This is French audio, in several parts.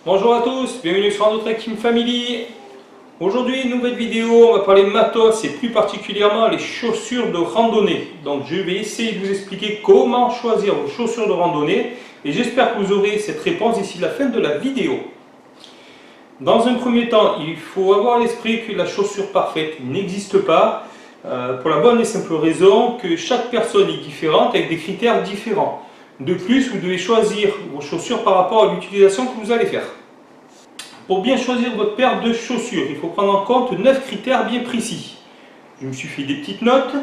Bonjour à tous, bienvenue sur Trek Team Family. Aujourd'hui, nouvelle vidéo, on va parler de matos et plus particulièrement les chaussures de randonnée. Donc je vais essayer de vous expliquer comment choisir vos chaussures de randonnée et j'espère que vous aurez cette réponse d'ici la fin de la vidéo. Dans un premier temps, il faut avoir à l'esprit que la chaussure parfaite n'existe pas pour la bonne et simple raison que chaque personne est différente avec des critères différents. De plus, vous devez choisir vos chaussures par rapport à l'utilisation que vous allez faire. Pour bien choisir votre paire de chaussures, il faut prendre en compte 9 critères bien précis. Je me suis fait des petites notes.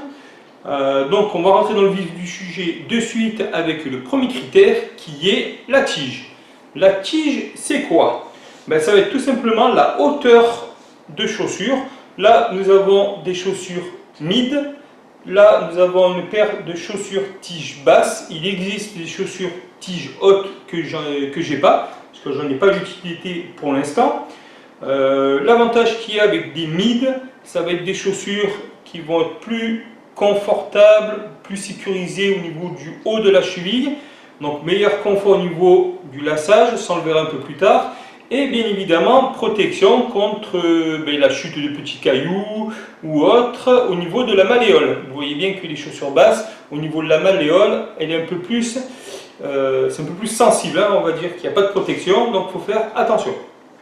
Donc on va rentrer dans le vif du sujet de suite avec le premier critère qui est la tige. La tige, c'est quoi? Ça va être tout simplement la hauteur de chaussures. Là, nous avons des chaussures mid. Là, nous avons une paire de chaussures tige basse. Il existe des chaussures tige haute que je n'ai pas, parce que je n'en ai pas l'utilité pour l'instant. L'avantage qu'il y a avec des mid, ça va être des chaussures qui vont être plus confortables, plus sécurisées au niveau du haut de la cheville. Donc meilleur confort au niveau du laçage, ça on le verra un peu plus tard. Et bien évidemment, protection contre la chute de petits cailloux ou autre au niveau de la malléole. Vous voyez bien que les chaussures basses, au niveau de la malléole, elle est un peu plus, c'est un peu plus sensible. On va dire qu'il n'y a pas de protection, donc il faut faire attention.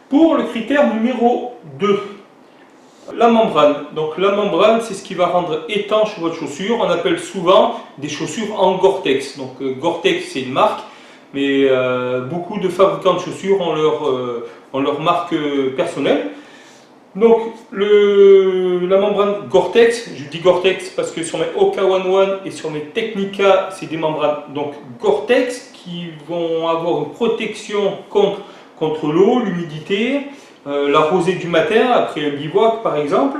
Pour le critère numéro 2, la membrane. Donc la membrane, c'est ce qui va rendre étanche votre chaussure. On appelle souvent des chaussures en Gore-Tex. Donc Gore-Tex, c'est une marque. Mais beaucoup de fabricants de chaussures ont leur marque personnelle. Donc la membrane Gore-Tex, je dis Gore-Tex parce que sur mes Oka One One et sur mes Technica, c'est des membranes donc Gore-Tex qui vont avoir une protection contre l'eau, l'humidité, la rosée du matin après un bivouac par exemple.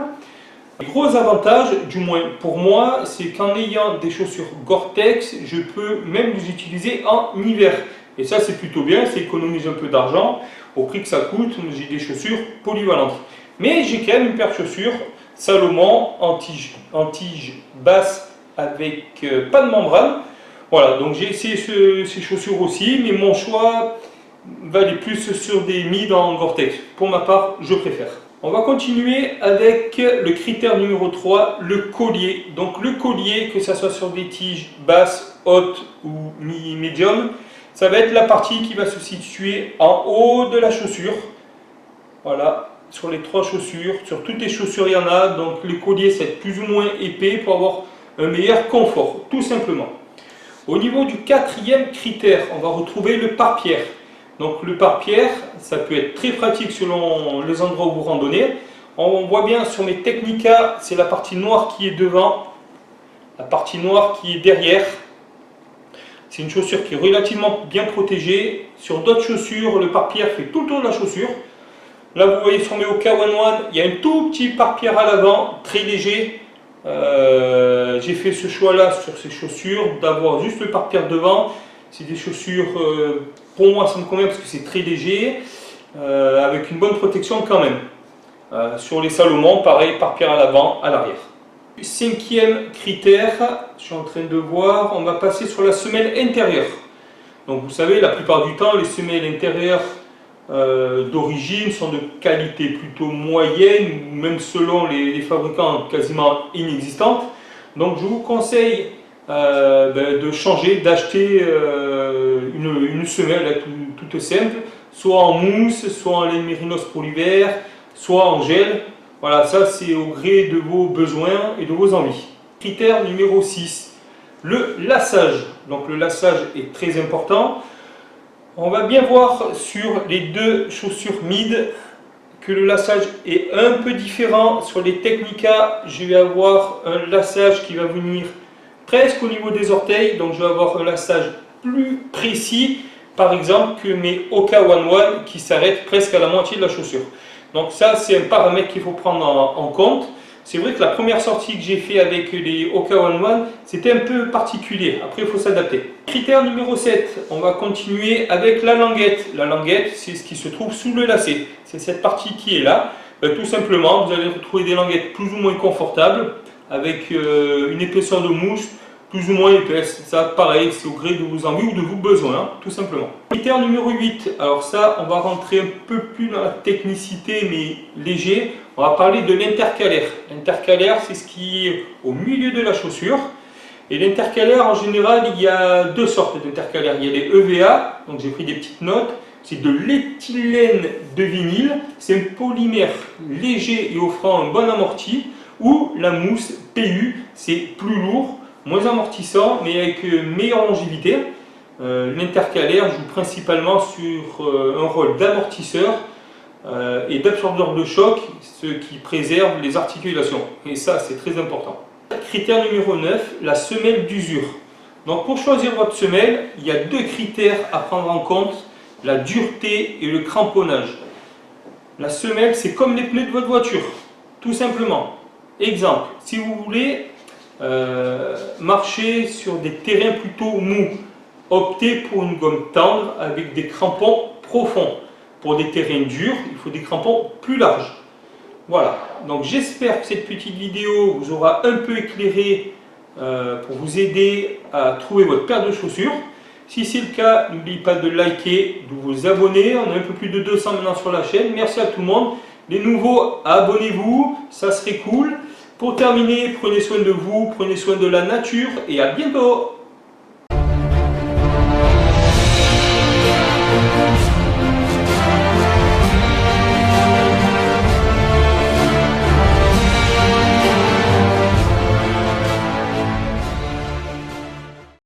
Le gros avantage, du moins pour moi, c'est qu'en ayant des chaussures Gore-Tex, je peux même les utiliser en hiver. Et ça, c'est plutôt bien, ça économise un peu d'argent. Au prix que ça coûte, j'ai des chaussures polyvalentes. Mais j'ai quand même une paire de chaussures Salomon en tige basse avec pas de membrane. Voilà, donc j'ai essayé ces chaussures aussi, mais mon choix va aller plus sur des mid en Gore-Tex. Pour ma part, je préfère. On va continuer avec le critère numéro 3, le collier. Donc le collier, que ce soit sur des tiges basses, hautes ou médium, ça va être la partie qui va se situer en haut de la chaussure. Voilà, sur les 3 chaussures. Sur toutes les chaussures, il y en a. Donc le collier, ça va être plus ou moins épais pour avoir un meilleur confort, tout simplement. Au niveau du 4e critère, on va retrouver le pare-pierre. Donc le pare-pierre, ça peut être très pratique selon les endroits où vous randonnez. On voit bien sur mes Technica, c'est la partie noire qui est devant, la partie noire qui est derrière. C'est une chaussure qui est relativement bien protégée. Sur d'autres chaussures, le pare-pierre fait tout le tour de la chaussure. Là, vous voyez sur mes Oka One One, il y a un tout petit pare-pierre à l'avant, très léger. J'ai fait ce choix-là sur ces chaussures, d'avoir juste le pare-pierre devant. C'est des chaussures, pour moi ça me convient parce que c'est très léger, avec une bonne protection quand même. Sur les Salomon, pareil, pare-pierre à l'avant, à l'arrière. 5e critère, je suis en train de voir, on va passer sur la semelle intérieure. Donc vous savez, la plupart du temps, les semelles intérieures d'origine sont de qualité plutôt moyenne, ou même selon les fabricants quasiment inexistantes. Donc je vous conseille de changer, d'acheter une semelle toute simple, soit en mousse, soit en laine mérinos pour l'hiver, soit en gel. Voilà, ça c'est au gré de vos besoins et de vos envies. Critère numéro 6, le laçage. Donc le laçage est très important. On va bien voir sur les 2 chaussures mid que le laçage est un peu différent. Sur les Technica, je vais avoir un laçage qui va venir presque au niveau des orteils, donc je vais avoir un laçage plus précis, par exemple, que mes Oka One One qui s'arrêtent presque à la moitié de la chaussure. Donc ça, c'est un paramètre qu'il faut prendre en compte. C'est vrai que la première sortie que j'ai fait avec les Oka One One, c'était un peu particulier. Après, il faut s'adapter. Critère numéro 7, on va continuer avec la languette. La languette, c'est ce qui se trouve sous le lacet. C'est cette partie qui est là. Tout simplement, vous allez retrouver des languettes plus ou moins confortables, avec une épaisseur de mousse plus ou moins épaisse. Ça, pareil, c'est au gré de vos envies ou de vos besoins, hein, tout simplement. Critère numéro 8. Alors ça, on va rentrer un peu plus dans la technicité, mais léger. On va parler de l'intercalaire. L'intercalaire, c'est ce qui est au milieu de la chaussure. Et l'intercalaire, en général, il y a deux sortes d'intercalaires. Il y a les EVA, donc j'ai pris des petites notes. C'est de l'éthylène de vinyle. C'est un polymère léger et offrant un bon amorti. Ou la mousse PU, c'est plus lourd, moins amortissant, mais avec une meilleure longévité. L'intercalaire joue principalement sur un rôle d'amortisseur et d'absorbeur de choc, ce qui préserve les articulations. Et ça, c'est très important. Critère numéro 9, la semelle d'usure. Donc pour choisir votre semelle, il y a deux critères à prendre en compte, la dureté et le cramponnage. La semelle, c'est comme les pneus de votre voiture, tout simplement. Exemple, si vous voulez marcher sur des terrains plutôt mous, optez pour une gomme tendre avec des crampons profonds. Pour des terrains durs, il faut des crampons plus larges. Voilà, donc j'espère que cette petite vidéo vous aura un peu éclairé pour vous aider à trouver votre paire de chaussures. Si c'est le cas, n'oubliez pas de liker, de vous abonner. On a un peu plus de 200 maintenant sur la chaîne. Merci à tout le monde. Les nouveaux, abonnez-vous, ça serait cool. Pour terminer, prenez soin de vous, prenez soin de la nature et à bientôt.